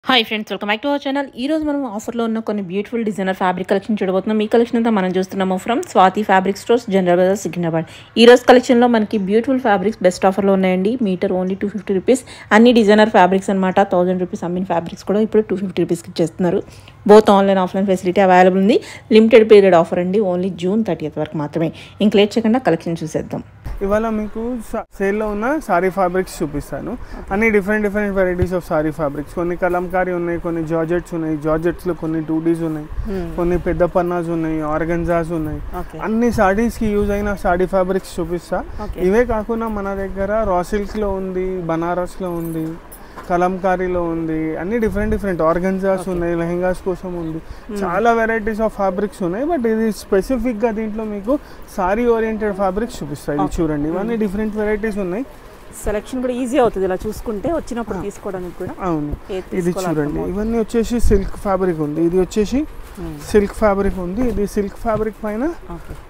Hi friends, welcome back to our channel. ఈ రోజు మనం ఆఫర్లో ఉన్న కొన్ని బ్యూటిఫుల్ డిజైనర్ ఫ్యాబ్రిక్ కలెక్షన్ చూడబోతున్నాం. ఈ కలెక్షన్ అంతా మనం చూస్తున్నాము from Swathi fabric stores, General Bazaar, Secunderabad. ఈ రోజు కలెక్షన్లో మనకి బ్యూటిఫుల్ ఫ్యాబ్రిక్స్ బెస్ట్ ఆఫర్లో ఉన్నాయండి. Metre only 250 rupees. అన్ని డిజైనర్ ఫ్యాబ్రిక్స్ అనమాట. 1000 రూపీస్ అమ్మిన ఫ్యాబ్రిక్స్ కూడా ఇప్పుడు 250 రూపీస్కి ఇచ్చేస్తున్నారు. Both online offline facility available ఉంది. లిమిటెడ్ పీరియడ్ ఆఫర్ అండి. ఓన్లీ జూన్ 30th వరకు మాత్రమే. ఇంక లేట్ చేయకుండా కలెక్షన్ చూసేద్దాం. ఇవాళ మీకు సేల్లో ఉన్న సారీ ఫ్యాబ్రిక్స్ చూపిస్తాను. అన్ని different varieties of sorry fabrics. కొన్ని కలంకారీ ఉన్నాయి, కొన్ని జార్జెట్స్ ఉన్నాయి, జార్జెట్స్లో కొన్ని 2Ds ఉన్నాయి, కొన్ని పెద్ద పన్నాస్ ఉన్నాయి, ఆర్గన్జాస్ ఉన్నాయి. అన్ని సారీస్కి యూజ్ అయిన సారీ ఫ్యాబ్రిక్స్ చూపిస్తా. ఇవే కాకుండా మన దగ్గర రా సిల్క్లో ఉంది, బనారస్లో ఉంది, కలంకారీలో ఉంది, అన్ని డిఫరెంట్ ఆర్గన్జాస్ ఉన్నాయి, లెహెంగాస్ కోసం ఉంది. చాలా వెరైటీస్ ఆఫ్ ఫ్యాబ్రిక్స్ ఉన్నాయి. బట్ ఇది స్పెసిఫిక్గా దీంట్లో మీకు సారీ ఓరియంటెడ్ ఫ్యాబ్రిక్స్ చూపిస్తాయి. ఇది చూడండి, ఇవన్నీ డిఫరెంట్ వెరైటీస్ ఉన్నాయి. సెలెక్షన్ కూడా ఈజీ అవుతుంది ఇలా చూసుకుంటే, వచ్చినప్పుడు తీసుకోవడానికి కూడా. అవును, ఇది చూడండి, ఇవన్నీ వచ్చేసి సిల్క్ ఫ్యాబ్రిక్ ఉంది. ఇది వచ్చేసి సిల్క్ ఫ్యాబ్రిక్ ఉంది. ఇది సిల్క్ ఫ్యాబ్రిక్ పైన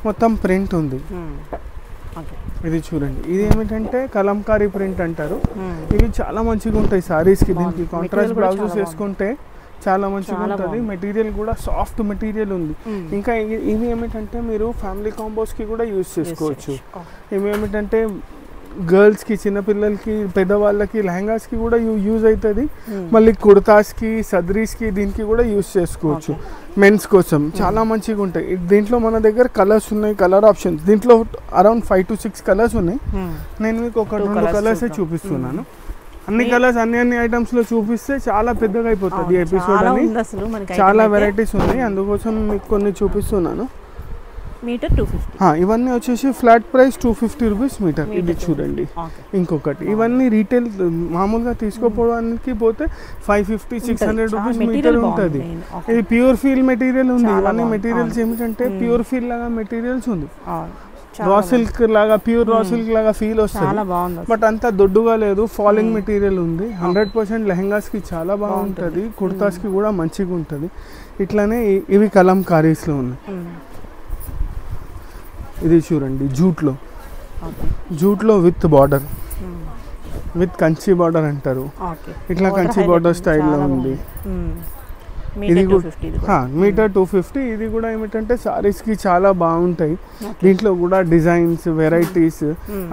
మొత్తం ప్రింట్ ఉంది. ఇది చూడండి, ఇది ఏమిటంటే కలంకారీ ప్రింట్ అంటారు. ఇవి చాలా మంచిగా ఉంటాయి సారీస్కి. దీనికి కాంట్రాస్ట్ బ్లౌజెస్ వేసుకుంటే చాలా మంచిగా ఉంటుంది. మెటీరియల్ కూడా సాఫ్ట్ మెటీరియల్ ఉంది. ఇంకా ఇవి ఏమిటంటే మీరు ఫ్యామిలీ కాంబోస్కి కూడా యూజ్ చేసుకోవచ్చు. ఇవి ఏమిటంటే గర్ల్స్కి, చిన్నపిల్లలకి, పెద్దవాళ్ళకి, లెహంగాస్కి కూడా యూజ్ అవుతుంది. మళ్ళీ కుర్తాస్కి, సద్రీస్కి, దీనికి కూడా యూజ్ చేసుకోవచ్చు. మెన్స్ కోసం చాలా మంచిగా ఉంటాయి. దీంట్లో మన దగ్గర కలర్స్ ఉన్నాయి, కలర్ ఆప్షన్స్. దీంట్లో అరౌండ్ 5 to 6 కలర్స్ ఉన్నాయి. నేను మీకు ఒక 2 కలర్స్ చూపిస్తున్నాను. అన్ని కలర్స్ అన్ని ఐటమ్స్లో చూపిస్తే చాలా పెద్దగా అయిపోతుంది ఈ ఎపిసోడ్ అని. చాలా వెరైటీస్ ఉన్నాయి, అందుకోసం మీకు కొన్ని చూపిస్తున్నాను. మీటర్ 250. ఇవన్నీ వచ్చేసి ఫ్లాట్ ప్రైస్ 250 రూపీస్ మీటర్. ఇది చూడండి. ఇంకొకటి, ఇవన్నీ రీటైల్ మామూలుగా తీసుకోపోవడానికి పోతే 550-600 రూపీస్ మీటర్ ఉంటుంది. ఇది ప్యూర్ ఫీల్ మెటీరియల్ ఉంది. ఇవన్నీ మెటీరియల్స్ ఏమిటంటే ప్యూర్ ఫీల్ లాగా మెటీరియల్స్ ఉంది. రా సిల్క్ లాగా, ప్యూర్ రా సిల్క్ లాగా ఫీల్ వస్తుంది. బట్ అంతా దొడ్డుగా లేదు, ఫాలింగ్ మెటీరియల్ ఉంది. 100% లెహంగాస్కి చాలా బాగుంటుంది, కుర్తాస్కి కూడా మంచిగా ఉంటుంది. ఇట్లానే ఇవి కలంకారీస్లో ఉన్నాయి. ఇది చూడండి, జూట్లో with border, with Kanchi border అంటారు. ఇట్లా కంచి బార్డర్ స్టైల్లో ఉంది. ఇది కూడా మీటర్ 250. ఇది కూడా ఏమిటంటే సారీస్కి చాలా బాగుంటాయి. దీంట్లో కూడా డిజైన్స్, వెరైటీస్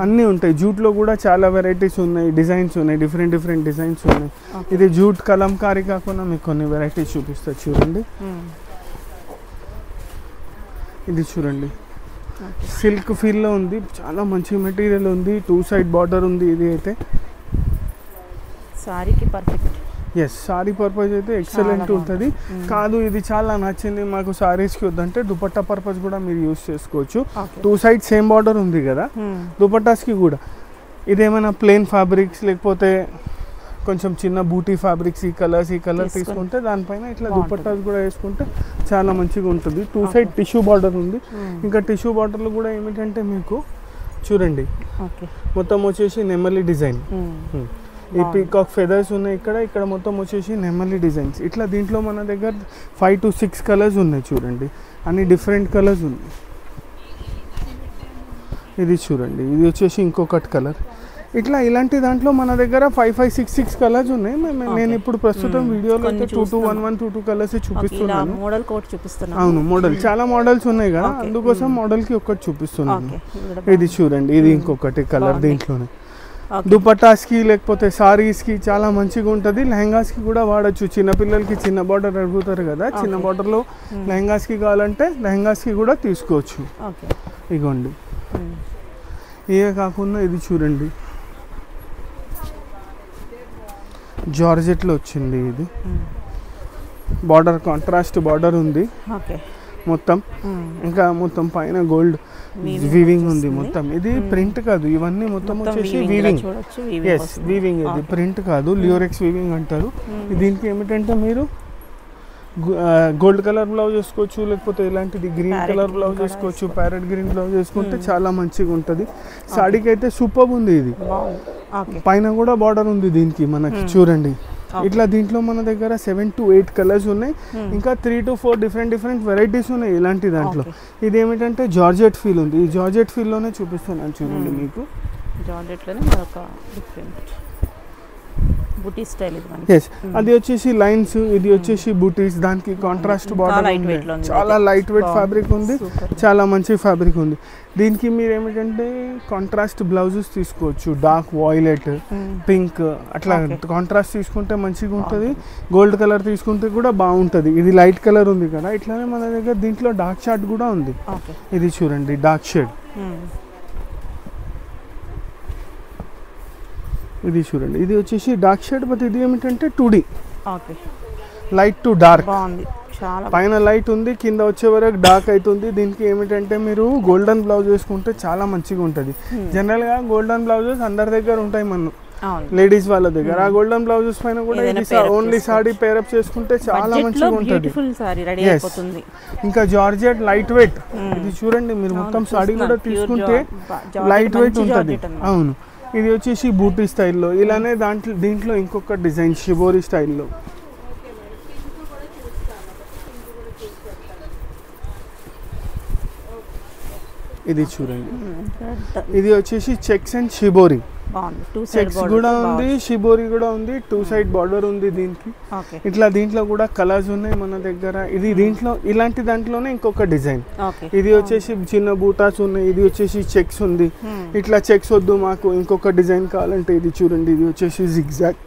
అన్నీ ఉంటాయి. జూట్లో కూడా చాలా వెరైటీస్ ఉన్నాయి, డిజైన్స్ ఉన్నాయి, డిఫరెంట్ డిజైన్స్ ఉన్నాయి. ఇది జూట్ కలంకారీ కాకుండా మీకు కొన్ని వెరైటీస్ చూపిస్తా. చూడండి, ఇది చూడండి, సిల్క్ ఫీల్లో ఉంది, చాలా మంచి మెటీరియల్ ఉంది. 2 సైడ్ బార్డర్ ఉంది. ఇది అయితే సారీకి పర్ఫెక్ట్. ఎస్, సారీ పర్పస్ అయితే ఎక్సలెంట్ ఉంటుంది. కాదు ఇది చాలా నచ్చింది మాకు సారీస్కి వద్దంటే దుపట్టా పర్పస్ కూడా మీరు యూజ్ చేసుకోవచ్చు. 2 సైడ్ సేమ్ బార్డర్ ఉంది కదా దుపట్టాస్కి కూడా. ఇదేమైనా ప్లెయిన్ ఫ్యాబ్రిక్స్ లేకపోతే కొంచెం చిన్న బూటీ ఫ్యాబ్రిక్స్, ఈ కలర్ తీసుకుంటే దానిపైన ఇట్లా దుపట్టాస్ కూడా వేసుకుంటే చాలా మంచిగా ఉంటుంది. 2 సైడ్ టిష్యూ బార్డర్ ఉంది. ఇంకా టిష్యూ బార్డర్లో కూడా ఏమిటంటే మీకు చూడండి, మొత్తం వచ్చేసి నెమలి డిజైన్, ఈ పీకాక్ ఫెదర్స్ ఉన్నాయి. ఇక్కడ మొత్తం వచ్చేసి నెమలి డిజైన్స్. ఇట్లా దీంట్లో మన దగ్గర 5 to 6 కలర్స్ ఉన్నాయి. చూడండి, అన్ని డిఫరెంట్ కలర్స్ ఉన్నాయి. ఇది చూడండి, ఇది వచ్చేసి ఇంకొకటి కలర్. ఇట్లా ఇలాంటి దాంట్లో మన దగ్గర 5-6 కలర్స్ ఉన్నాయి. నేను ఇప్పుడు ప్రస్తుతం వీడియోలో అయితే 2 కలర్స్ చూపిస్తున్నాను. అవును, మోడల్ చాలా మోడల్స్ ఉన్నాయి కదా, అందుకోసం మోడల్కి ఒకటి చూపిస్తున్నాను. ఇది చూడండి, ఇది ఇంకొకటి కలర్. దీంట్లోనే దుపట్టాస్కి లేకపోతే సారీస్కి చాలా మంచిగా ఉంటుంది. లెహంగాస్కి కూడా వాడచ్చు. చిన్నపిల్లలకి చిన్న బార్డర్ అడుగుతారు కదా, చిన్న బార్డర్లో లెహంగాస్కి కావాలంటే లెహంగాస్కి కూడా తీసుకోవచ్చు. ఇగోండి, ఇవే కాకుండా ఇది చూడండి, జార్జెట్లో వచ్చింది. ఇది బార్డర్ కాంట్రాస్ట్ బార్డర్ ఉంది మొత్తం. ఇంకా మొత్తం పైన గోల్డ్ వీవింగ్ ఉంది మొత్తం. ఇది ప్రింట్ కాదు, ఇవన్నీ మొత్తం వచ్చేసి వీవింగ్. Yes, weaving. ఇది ప్రింట్ కాదు, లియోరెక్స్ వీవింగ్ అంటారు. దీనికి ఏమిటంటే మీరు గోల్డ్ కలర్ బ్లౌజ్ వేసుకోవచ్చు, లేకపోతే ఇలాంటిది గ్రీన్ కలర్ బ్లౌజ్ వేసుకోవచ్చు. ప్యారెట్ గ్రీన్ బ్లౌజ్ వేసుకుంటే చాలా మంచిగా ఉంటుంది. సాడీకి అయితే సూపర్ ఉంది. ఇది పైన కూడా బార్డర్ ఉంది దీనికి మనకి. చూడండి, ఇట్లా దీంట్లో మన దగ్గర 7 to 8 కలర్స్ ఉన్నాయి. ఇంకా 3 to 4 డిఫరెంట్ వెరైటీస్ ఉన్నాయి ఇలాంటి దాంట్లో. ఇది ఏమిటంటే జార్జెట్ ఫీల్ ఉంది. ఈ జార్జెట్ ఫీల్లోనే చూపిస్తున్నాను చూడండి మీకు. జార్జెట్లోనే ఒక డిఫరెంట్ బూటీ స్టైల్ ఇది మనకి. ఎస్, అది వచ్చేసి లైన్స్, ఇది వచ్చేసి బూటీస్, దానికి కాంట్రాస్ట్ బార్డర్ ఉంది. చాలా లైట్ వెయిట్ ఫ్యాబ్రిక్ ఉంది, చాలా మంచి ఫ్యాబ్రిక్ ఉంది. దీనికి మీరు ఏమిటంటే కాంట్రాస్ట్ బ్లౌజెస్ తీసుకోవచ్చు, డార్క్ వాయిలెట్, పింక్ అట్లా కాంట్రాస్ట్ తీసుకుంటే మంచిగా ఉంటుంది. గోల్డ్ కలర్ తీసుకుంటే కూడా బాగుంటుంది. ఇది లైట్ కలర్ ఉంది కదా, ఇట్లానే మన దగ్గర దీంట్లో డార్క్ షార్ట్ కూడా ఉంది. ఇది చూడండి డార్క్ షేడ్, ఇది చూడండి. ఇది వచ్చేసి డార్క్ షేడ్, బట్ ఇది ఏమిటంటే 2D, లైట్ టు డార్క్. పైన లైట్ ఉంది, కింద వచ్చే వరకు డార్క్ అవుతుంది. దీనికి ఏమిటంటే మీరు గోల్డెన్ బ్లౌజ్ వేసుకుంటే చాలా మంచిగా ఉంటుంది. జనరల్గా గోల్డెన్ బ్లౌజెస్ అందరి దగ్గర ఉంటాయి మనం లేడీస్ వాళ్ళ దగ్గర. ఆ గోల్డెన్ బ్లౌజెస్ పైన కూడా ఓన్లీ సారీ పేరప్ చేసుకుంటే చాలా మంచిగా ఉంటుంది. ఇంకా జార్జెట్ లైట్ వెయిట్, ఇది చూడండి మీరు మొత్తం సారీ కూడా తీసుకుంటే లైట్ వెయిట్ ఉంటుంది. అవును, ఇది వచ్చేసి బూటీ స్టైల్లో. ఇలానే దీంట్లో ఇంకొక డిజైన్ షిబోరి స్టైల్లో. ఇది చూడండి, ఇది వచ్చేసి చెక్స్ అండ్ షిబోరి. చెక్స్ కూడా ఉంది, షిబోరి కూడా ఉంది, 2 సైడ్ బార్డర్ ఉంది దీనికి. ఇట్లా దీంట్లో కూడా కలర్స్ ఉన్నాయి మన దగ్గర. ఇది దీంట్లో ఇలాంటి దాంట్లోనే ఇంకొక డిజైన్. ఇది వచ్చేసి చిన్న బూటాస్ ఉన్నాయి, ఇది వచ్చేసి చెక్స్ ఉంది. ఇట్లా చెక్స్ వద్దు మాకు ఇంకొక డిజైన్ కావాలంటే ఇది చూడండి, ఇది వచ్చేసి జిగ్జాగ్.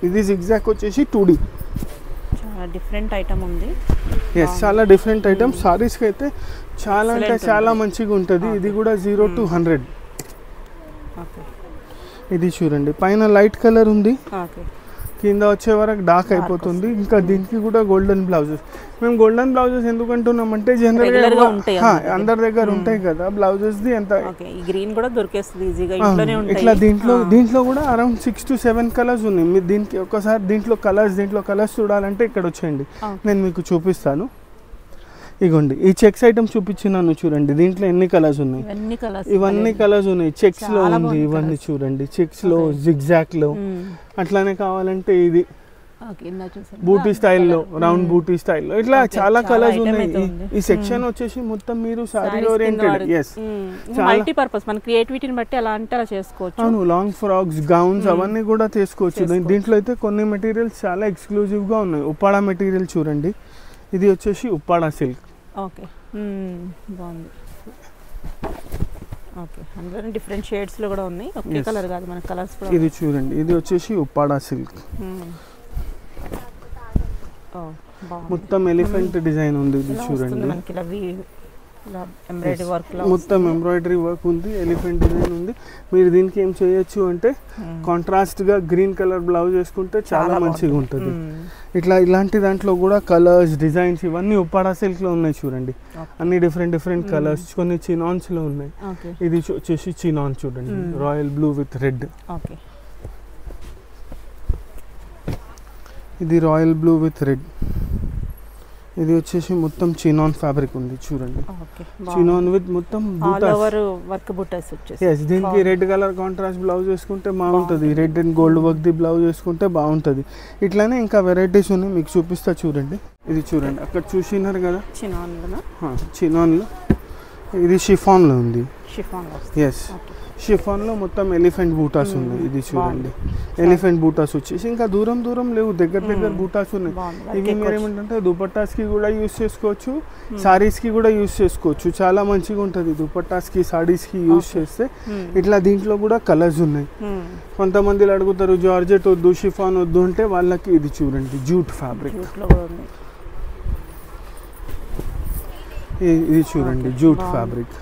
ఇది జిగ్జాగ్ వచ్చేసి 2D. డిఫరెంట్ ఐటమ్ ఉంది. ఎస్, చాలా డిఫరెంట్ ఐటమ్. సారీస్కి అయితే చాలా అంటే చాలా మంచిగా ఉంటుంది. ఇది కూడా 0 to 100. ఇది చూడండి పైన లైట్ కలర్ ఉంది, కింద వచ్చే వరకు డార్క్ అయిపోతుంది. ఇంకా దీనికి కూడా గోల్డెన్ బ్లౌజెస్. మేము గోల్డెన్ బ్లౌజెస్ ఎందుకు అంటున్నామంటే జనరల్గా అందరి దగ్గర ఉంటాయి కదా బ్లౌజెస్. గ్రీన్ కూడా దొరికేస్తుంది ఈజీగా. ఇట్లా దీంట్లో కూడా అరౌండ్ 6 to 7 కలర్స్ ఉన్నాయి. మీరు దీనికి ఒకసారి దీంట్లో కలర్స్ చూడాలంటే ఇక్కడ వచ్చేయండి, నేను మీకు చూపిస్తాను. ఇగోండి ఈ చెక్స్ ఐటమ్ చూపించినాను చూడండి, దీంట్లో ఎన్ని కలర్స్ ఉన్నాయి. ఇవన్నీ కలర్స్ ఉన్నాయి. చెక్స్ లో ఉంది, ఇవన్నీ చూడండి చెక్స్ లో, జిగ్జాక్ లో. అట్లానే కావాలంటే ఇది బూటీ స్టైల్లో, రౌండ్ బూటీ స్టైల్లో, ఇట్లా చాలా కలర్స్ ఉన్నాయి. ఈ సెక్షన్ వచ్చేసి మొత్తం మీరు సారీ ఓరియంటెడ్. ఎస్, మల్టీపర్పస్ మన క్రియేటివిటీని బట్టి అలా అంటే అలా చేసుకోవచ్చు. అవును, లాంగ్ ఫ్రాక్స్, గౌన్స్ అవన్నీ కూడా తీసుకోవచ్చు. దీంట్లో అయితే కొన్ని మెటీరియల్స్ చాలా ఎక్స్క్లూజివ్ గా ఉన్నాయి. ఉప్పాడ మెటీరియల్ చూడండి, ఇది వచ్చేసి ఉప్పాడ సిల్క్. ఓకే, బాగుంది. ఓకే, అందులో డిఫరెంట్ షేడ్స్ లో కూడా ఉన్నాయి, ఒకే కలర్ కాదు మన కలర్స్ కూడా. ఇది చూడండి, ఇది వచ్చేసి ఉప్పాడ సిల్క్. మొత్తం ఎలిఫెంట్ డిజైన్ ఉంది. ఇది చూడండి మొత్తం ఎంబ్రాయిడరీ వర్క్ ఉంది, ఎలిఫెంట్ డిజైన్ ఉంది. మీరు దీనికి ఏం చేయొచ్చు అంటే కాంట్రాస్ట్ గా గ్రీన్ కలర్ బ్లౌజ్ వేసుకుంటే చాలా మంచిగా ఉంటుంది. ఇలాంటి దాంట్లో కూడా కలర్స్, డిజైన్స్ ఇవన్నీ ఉప్పాడ సిల్క్ లో ఉన్నాయి చూడండి. అన్ని డిఫరెంట్ కలర్స్, కొన్ని చినాన్స్ లో ఉన్నాయి. ఇది వచ్చేసి చినాన్ చూడండి, రాయల్ బ్లూ విత్ రెడ్. ఇది రాయల్ బ్లూ విత్ రెడ్. ఇది వచ్చేసి మొత్తం చినాన్ ఫ్యాబ్రిక్ ఉంది చూడండి, చినాన్ విత్ మొత్తం బూటాస్. దీనికి రెడ్ కలర్ కాంట్రాస్ట్ బ్లౌజ్ వేసుకుంటే బాగుంటుంది. Red and gold work the blouse వేసుకుంటే బాగుంటుంది. ఇట్లానే ఇంకా వెరైటీస్ ఉన్నాయి, మీకు చూపిస్తా చూడండి. ఇది చూడండి, అక్కడ చూసినారు కదా చినాన్లో. ఇది షిఫాన్లో ఉంది. ఎస్, షిఫాన్లో మొత్తం ఎలిఫెంట్ బూటాస్ ఉన్నాయి. ఇది చూడండి, ఎలిఫెంట్ బూటాస్ వచ్చేసి ఇంకా దూరం లేవు, దగ్గర బూటాస్ ఉన్నాయి. ఇవి మీరు ఏమంటే దుపట్టాస్కి కూడా యూస్ చేసుకోవచ్చు, సారీస్కి కూడా యూస్ చేసుకోవచ్చు. చాలా మంచిగా ఉంటుంది దుపట్టాస్కి, సారీస్కి యూస్ చేస్తే. ఇట్లా దీంట్లో కూడా కలర్స్ ఉన్నాయి. కొంతమంది అడుగుతారు జార్జెట్ వద్దు, షిఫాన్ వద్దు అంటే వాళ్ళకి ఇది చూడండి జూట్ ఫ్యాబ్రిక్. ఇది చూడండి jute fabric,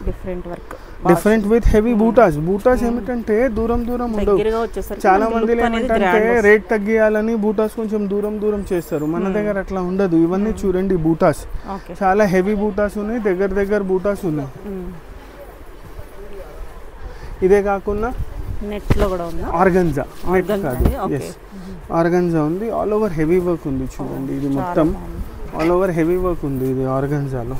different with heavy buttas ఏమిటంటే దూరం ఉండవు. చాలా మంది ఏమిటంటే రేట్ తగ్గియాలని బూటాస్ కొంచెం దూరం చేస్తారు. మన దగ్గర అట్లా ఉండదు. ఇవన్నీ చూడండి బూటాస్, చాలా హెవీ బూటాస్ ఉన్నాయి, దగ్గర బూటాస్ ఉన్నాయి. ఇదే కాకుండా నెట్ లో కూడా ఉంది, ఆర్గంజా. నెట్ కాదు, ఆర్గంజా ఉంది. ఆల్ ఓవర్ హెవీ వర్క్ ఉంది చూడండి. ఇది మొత్తం ఆల్ ఓవర్ హెవీ వర్క్ ఉంది ఇది ఆర్గంజాలో.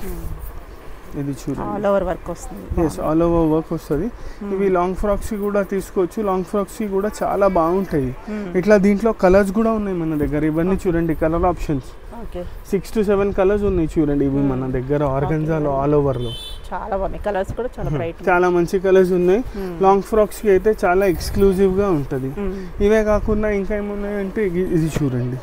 ఇది చూడండి ఆల్ ఓవర్ వర్క్ వస్తుంది. ఎస్ ఆల్ ఓవర్ వర్క్ వస్తుంది. ఇవి లాంగ్ ఫ్రాక్స్కి కూడా తీసుకోవచ్చు. లాంగ్ ఫ్రాక్స్కి కూడా చాలా బాగుంటాయి. ఇట్లా దీంట్లో కలర్స్ కూడా ఉన్నాయి మన దగ్గర. ఇవన్నీ చూడండి కలర్ ఆప్షన్స్ 6 to 7 కలర్స్ ఉన్నాయి చూడండి. ఇవి మన దగ్గర ఆర్గంజాలో ఆల్ ఓవర్లో చాలా బాగున్నాయి. కలర్స్ కూడా చాలా బ్రైట్, చాలా మంచి కలర్స్ ఉన్నాయి. లాంగ్ ఫ్రాక్స్కి అయితే చాలా ఎక్స్క్లూజివ్గా ఉంటుంది. ఇవే కాకుండా ఇంకా ఏమున్నాయంటే ఇది చూడండి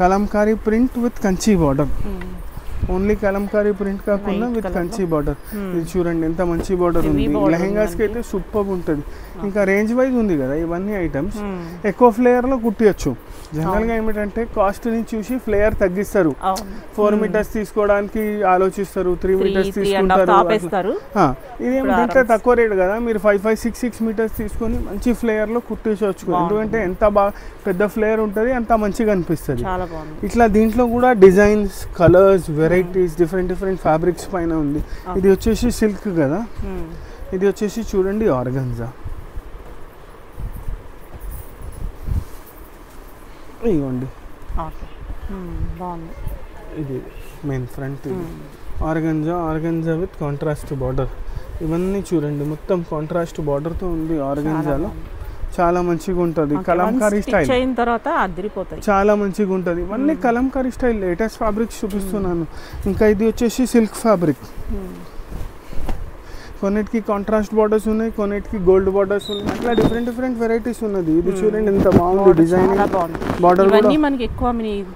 Kalamkari print with Kanchi border. Only Kalamkari print కాకుండా విత్ కంచి బార్డర్. ఇది చూడండి ఎంత మంచి బార్డర్ ఉంది. లెహెంగాస్కి అయితే సూపర్ ఉంటుంది. ఇంకా రేంజ్ వైజ్ ఉంది కదా ఇవన్నీ ఐటమ్స్. ఎక్కువ ఫ్లేయర్లో కుట్టియచ్చు. జనరల్గా ఏమిటంటే కాస్ట్ని చూసి ఫ్లేయర్ తగ్గిస్తారు. 4 మీటర్స్ తీసుకోవడానికి ఆలోచిస్తారు, 3 మీటర్స్ తీసుకుంటారు. ఇది ఏమిటంటే తక్కువ రేట్ కదా, మీరు 5, 6 మీటర్స్ తీసుకొని మంచి ఫ్లేయర్లో కుట్టించవచ్చు. ఎందుకంటే ఎంత బాగా పెద్ద ఫ్లేయర్ ఉంటుంది అంత మంచిగా అనిపిస్తుంది. ఇట్లా దీంట్లో కూడా designs, colours, varieties, different fabrics పైన ఉంది. ఇది వచ్చేసి సిల్క్ కదా, ఇది వచ్చేసి చూడండి ఆర్గంజా. ఇవ్వండి ఇది main front. Organza with contrast border. ఇవన్నీ చూడండి మొత్తం కాంట్రాస్ట్ బార్డర్తో ఉంది ఆర్గంజాలో. చాలా మంచిగా ఉంటుంది. కలంకారీ స్టైల్ అయిన తర్వాత అదిరిపోతాయి. చాలా మంచిగా ఉంటుంది. ఇవన్నీ కలంకారీ స్టైల్ లేటెస్ట్ ఫ్యాబ్రిక్స్ చూపిస్తున్నాను. ఇంకా ఇది వచ్చేసి సిల్క్ ఫ్యాబ్రిక్. కొన్నిటికి కాంట్రాస్ట్ బార్డర్స్ ఉన్నాయి, కొన్నిటికి గోల్డ్ బార్డర్స్ ఉన్నాయి. అట్లా డిఫరెంట్ వెరైటీస్ ఉన్నది. ఇది చూడండి ఎంత బాగుంది డిజైన్. బార్డర్ కూడా మనకి ఎక్కువ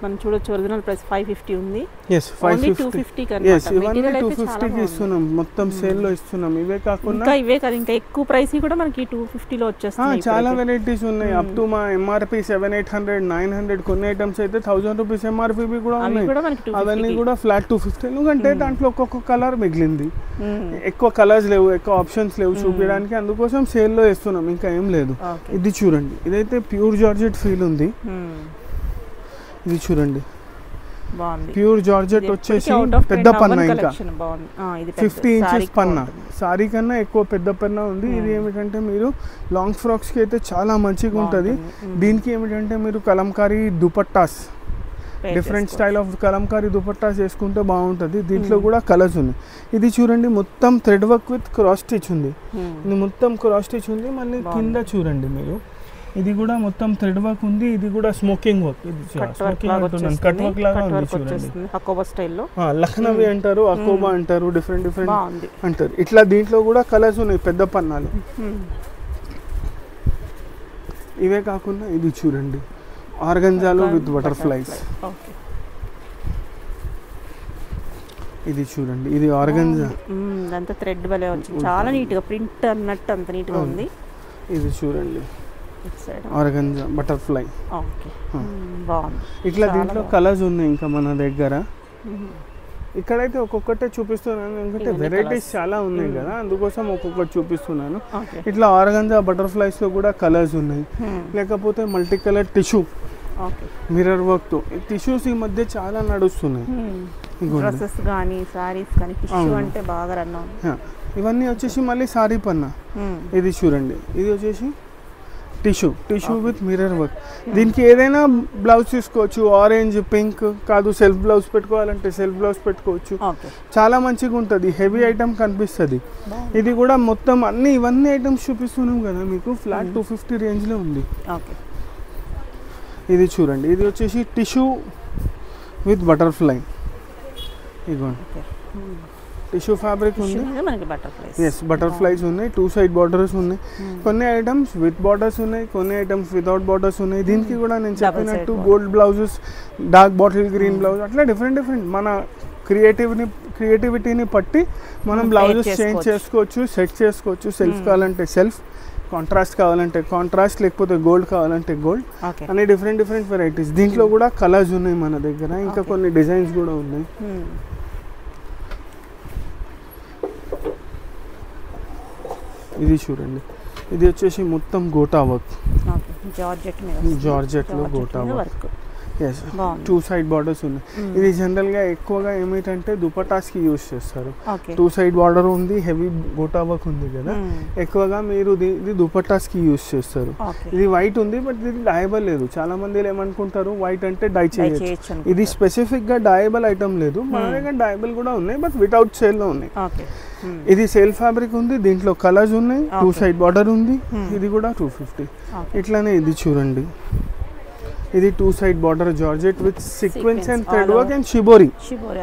మనం చూడొచ్చు. ఒరిజినల్ ప్రైస్ 550 ఉంది. yes 550. yes ఇవన్నీ 250 కి ఇస్తున్నాం. మొత్తం సేల్ లో ఇస్తున్నాం. ఇవే కాకుండా ఇంకా ఎక్కువ ప్రైస్ కూడా మనకి 250 లో వచ్చేస్తాయి. చాలా వెరైటీస్ ఉన్నాయి. అప్ టు మా ఎంఆర్పి 700-800 900. కొన్ని ఐటమ్స్ అయితే 1000 రూపీస్ ఎంఆర్పి కూడా ఉన్నాయి. అవన్నీ కూడా ఫ్లాట్ 250. ఎందుకంటే దాంట్లో ఒక్కొక్క కలర్ మిగిలింది. ఎక్కువ కలర్స్ లేవు, ఎక్కువ ఆప్షన్స్ లేవు చూపించడానికి. అందుకోసం సేల్లో వేస్తున్నాం, ఇంకా ఏం లేదు. ఇది చూడండి, ఇదైతే ప్యూర్ జార్జెట్ ఫీల్ ఉంది. ఇది చూడండి ప్యూర్ జార్జెట్ వచ్చేసి పెద్ద పన్నా, ఇంకా 50 ఇంచెస్ పన్నా. సారీ కన్నా ఎక్కువ పెద్ద పన్నా ఉంది. ఇది ఏమిటంటే మీరు లాంగ్ ఫ్రాక్స్కి అయితే చాలా మంచిగా ఉంటుంది. దీనికి ఏమిటంటే మీరు Kalamkari dupattas, different style of Kalamkari dupattas వేసుకుంటే బాగుంటుంది. దీంట్లో కూడా కలర్స్ ఉన్నాయి. ఇది చూడండి మొత్తం thread work with cross stitch ఉంది. ఇది మొత్తం క్రాస్ స్టిచ్ ఉంది. మళ్ళీ కింద చూడండి మీరు, ఇది కూడా మొత్తం థ్రెడ్ వర్క్ ఉంది. ఇది కూడా స్మోకింగ్ వర్క్. ఇది స్మోకింగ్ అంటున్నాను, కట్ వర్క్ లాగా ఉంది చూడండి. అకోబా స్టైల్లో లక్నవి అంటారు, అకోబా అంటారు, డిఫరెంట్ అంటారు. ఇట్లా దీంట్లో కూడా కలర్స్ ఉన్నాయి పెద్ద పన్నాలు. ఇవే కాకుండా ఇది చూడండి ఆర్గంజాలో విత్ బటర్ఫ్లైస్. ఇది చూడండి, ఇది ఆర్గంజా. అంత థ్రెడ్ వలే వచ్చింది, చాలా నీట్ గా ప్రింట్ అన్నట్టు అంత నీట్ గా ఉంది. ఇది చూడండి ఆర్గంజా బటర్ఫ్లై. ఇట్లా దీంట్లో కలర్స్ ఉన్నాయి ఇంకా మన దగ్గర. ఇక్కడైతే ఒక్కొక్కటే చూపిస్తున్నాను, ఎందుకంటే వెరైటీస్ చాలా ఉన్నాయి కదా, అందుకోసం ఒక్కొక్కటి చూపిస్తున్నాను. ఇట్లా ఆర్గంజా బటర్ఫ్లైస్ లో కూడా కలర్స్ ఉన్నాయి. లేకపోతే multi colour tissue mirror work తో టిష్యూస్ ఈ మధ్య చాలా నడుస్తున్నాయి. ఇవన్నీ వచ్చేసి మళ్ళీ సారీ పన్నా. ఇది చూడండి, ఇది వచ్చేసి టిష్యూ విత్ మిర్రర్ వర్క్. దీనికి ఏదైనా బ్లౌజ్ తీసుకోవచ్చు. ఆరెంజ్, పింక్ కాదు, సెల్ఫ్ బ్లౌజ్ పెట్టుకోవాలంటే సెల్ఫ్ బ్లౌజ్ పెట్టుకోవచ్చు. చాలా మంచిగా ఉంటుంది. హెవీ ఐటమ్ కనిపిస్తుంది. ఇది కూడా మొత్తం ఇవన్నీ ఐటమ్స్ చూపిస్తున్నాం కదా మీకు. ఫ్లాట్ 250 రేంజ్లో ఉంది. ఇది చూడండి, ఇది వచ్చేసి టిష్యూ విత్ బటర్ఫ్లై. ఇదిగోండి టిష్యూ ఫ్యాబ్రిక్ ఉంది. ఎస్ బటర్ఫ్లైస్ ఉన్నాయి. 2 సైడ్ బార్డర్స్ ఉన్నాయి. కొన్ని ఐటమ్స్ విత్ బార్డర్స్ ఉన్నాయి, కొన్ని ఐటమ్స్ వితౌట్ బార్డర్స్ ఉన్నాయి. దీనికి కూడా నేను చెప్పినట్టు gold blouses, dark bottle green blouse, అట్లా డిఫరెంట్ మన క్రియేటివిటీని బట్టి మనం బ్లౌజెస్ చేంజ్ చేసుకోవచ్చు, సెట్ చేసుకోవచ్చు. సెల్ఫ్ కావాలంటే సెల్ఫ్, కాంట్రాస్ట్ కావాలంటే కాంట్రాస్ట్, లేకపోతే గోల్డ్ కావాలంటే గోల్డ్ అనే డిఫరెంట్ వెరైటీస్. దీంట్లో కూడా కలర్స్ ఉన్నాయి మన దగ్గర. ఇంకా కొన్ని డిజైన్స్ కూడా ఉన్నాయి. ఇది చూడండి, ఇది వచ్చేసి మొత్తం గోటా వర్క్. జార్జెట్లో gota work. Yes 2 side borders ఉన్నాయి. ఇది జనరల్గా ఎక్కువగా ఏమిటంటే దుపటాస్కి యూజ్ చేస్తారు. 2 సైడ్ బార్డర్ ఉంది, హెవీ గోటా వర్క్ ఉంది కదా, ఎక్కువగా మీరు ఇది దుపటాస్కి యూజ్ చేస్తారు. ఇది వైట్ ఉంది బట్ ఇది డయబుల్ లేదు. చాలా మంది ఏమనుకుంటారు వైట్ అంటే డై చేయొచ్చు. ఇది స్పెసిఫిక్గా డయబుల్ ఐటమ్ లేదు, మన దగ్గర డయబుల్ కూడా ఉన్నాయి బట్ వితౌట్ సేల్లో ఉన్నాయి. ఇది సేల్ ఫ్యాబ్రిక్ ఉంది, దీంట్లో కలర్స్ ఉన్నాయి, 2 సైడ్ బార్డర్ ఉంది. ఇది కూడా 250. ఇట్లానే ఇది చూడండి, ఇది 2 side border georgette with sequence and thread work and shibori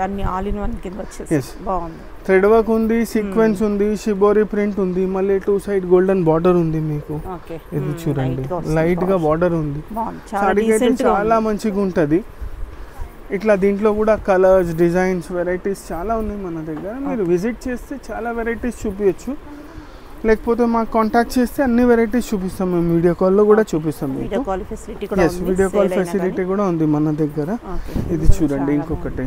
అన్ని ఆల్ ఇన్ వన్ కింద వచ్చేసి బాగుంది. థ్రెడ్ వర్క్ ఉంది, సీక్వెన్స్ ఉంది, షిబోరి ప్రింట్ ఉంది, మళ్ళీ 2 సైడ్ గోల్డెన్ బార్డర్ ఉంది మీకు. ఇది చూడండి లైట్ గా బార్డర్ ఉంది. సారీకి అయితే చాలా మంచిగా ఉంటది. ఇట్లా దీంట్లో కూడా కలర్స్, డిజైన్స్, వెరైటీస్ చాలా ఉన్నాయి మన దగ్గర. మీరు విజిట్ చేస్తే చాలా వెరైటీస్ చూపించచ్చు, లేకపోతే మాకు కాంటాక్ట్ చేస్తే అన్ని వెరైటీస్ చూపిస్తాం. మేము వీడియో కాల్లో కూడా చూపిస్తాం. వీడియో కాల్ ఫెసిలిటీ కూడా ఉంది మన దగ్గర. ఇది చూడండి ఇంకొకటి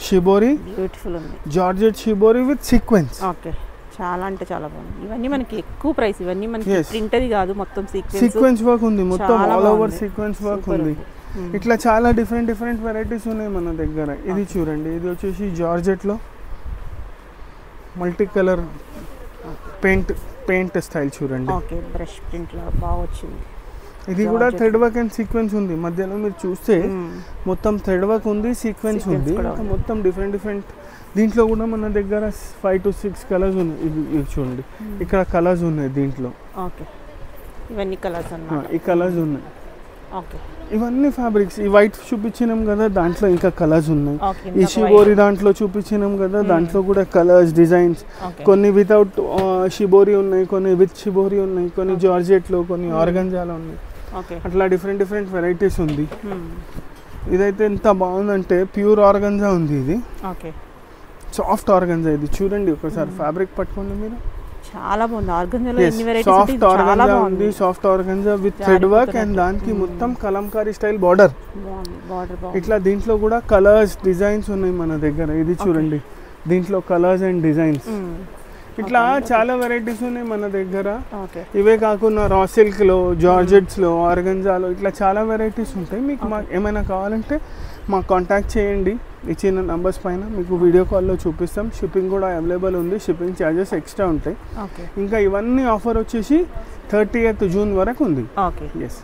షిబోరి, బ్యూటిఫుల్ ఉంది, georgette shibori with sequence. Okay, చాలా అంటే చాలా బాగుంది. ఇవన్నీ మనకి ఎక్కువ ప్రైస్, ఇవన్నీ మనకి ప్రింటెడ్ కాదు, మొత్తం సీక్వెన్స్ వర్క్ ఉంది, మొత్తం ఆల్ ఓవర్ సీక్వెన్స్ వర్క్ ఉంది. ఇట్లా చాలా డిఫరెంట్ వెరైటీస్ ఉన్నాయి మన దగ్గర. ఇది చూడండి, ఇది వచ్చేసి జార్జెట్లో మల్టీ కలర్ పెయింట్ స్టైల్ చూడండి. ఓకే, బ్రష్ ప్రింట్ లా బాగా వచ్చింది. ఇది కూడా థ్రెడ్ వర్క్ అండ్ సీక్వెన్స్ ఉంది. మధ్యలో మీరు చూస్తే మొత్తం థ్రెడ్ వర్క్ ఉంది, సీక్వెన్స్ ఉంది, మొత్తం డిఫరెంట్. దీంట్లో కూడా మన దగ్గర 5 to 6 కలర్స్ ఉన్నాయి. ఇది చూడండి, ఇక్కడ కలర్స్ ఉన్నాయి దీంట్లో. ఓకే, ఇవన్నీ కలర్స్ అన్నమాట. ఈ కలర్స్ ఉన్నాయి. ఓకే, ఇవన్నీ ఫ్యాబ్రిక్స్. ఈ వైట్ చూపించినాం కదా, దాంట్లో ఇంకా కలర్స్ ఉన్నాయి. ఈ షిబోరి దాంట్లో చూపించినాం కదా, దాంట్లో కూడా కలర్స్, డిజైన్స్, కొన్ని వితౌట్ షిబోరి ఉన్నాయి, కొన్ని విత్ షిబోరి ఉన్నాయి, కొన్ని జార్జెట్లో, కొన్ని ఆర్గంజాలో ఉన్నాయి. అట్లా డిఫరెంట్ వెరైటీస్ ఉంది. ఇదైతే ఎంత బాగుందంటే ప్యూర్ ఆర్గంజా ఉంది. ఇది సాఫ్ట్ ఆర్గంజా. ఇది చూడండి ఒకసారి ఫ్యాబ్రిక్ పట్టుకోండి మీరు, చాలా బాగుంది. ఆర్గంజాలో ఎన్ని వెరైటీస్ ఉంటాయి, చాలా బాగుంది. Soft organza with thread work and దానికి మొత్తం కలంకారీ స్టైల్ బార్డర్. ఇట్లా దీంట్లో కూడా కలర్స్, డిజైన్స్ ఉన్నాయి మన దగ్గర. ఇది చూడండి, దీంట్లో కలర్స్ అండ్ డిజైన్స్, ఇట్లా చాలా వెరైటీస్ ఉన్నాయి మన దగ్గర. ఇవే కాకుండా రా సిల్క్ లో, జార్జెట్స్ లో, ఆర్గంజాలో ఇట్లా చాలా వెరైటీస్ ఉంటాయి. మీకు ఏమైనా కావాలంటే మాకు కాంటాక్ట్ చేయండి. ఇచ్చిన నంబర్స్ పైన మీకు వీడియో కాల్లో చూపిస్తాం. షిప్పింగ్ కూడా అవైలబుల్ ఉంది, షిప్పింగ్ ఛార్జెస్ ఎక్స్ట్రా ఉంటాయి. ఇంకా ఇవన్నీ ఆఫర్ వచ్చేసి 30th జూన్ వరకు ఉంది. Okay, yes.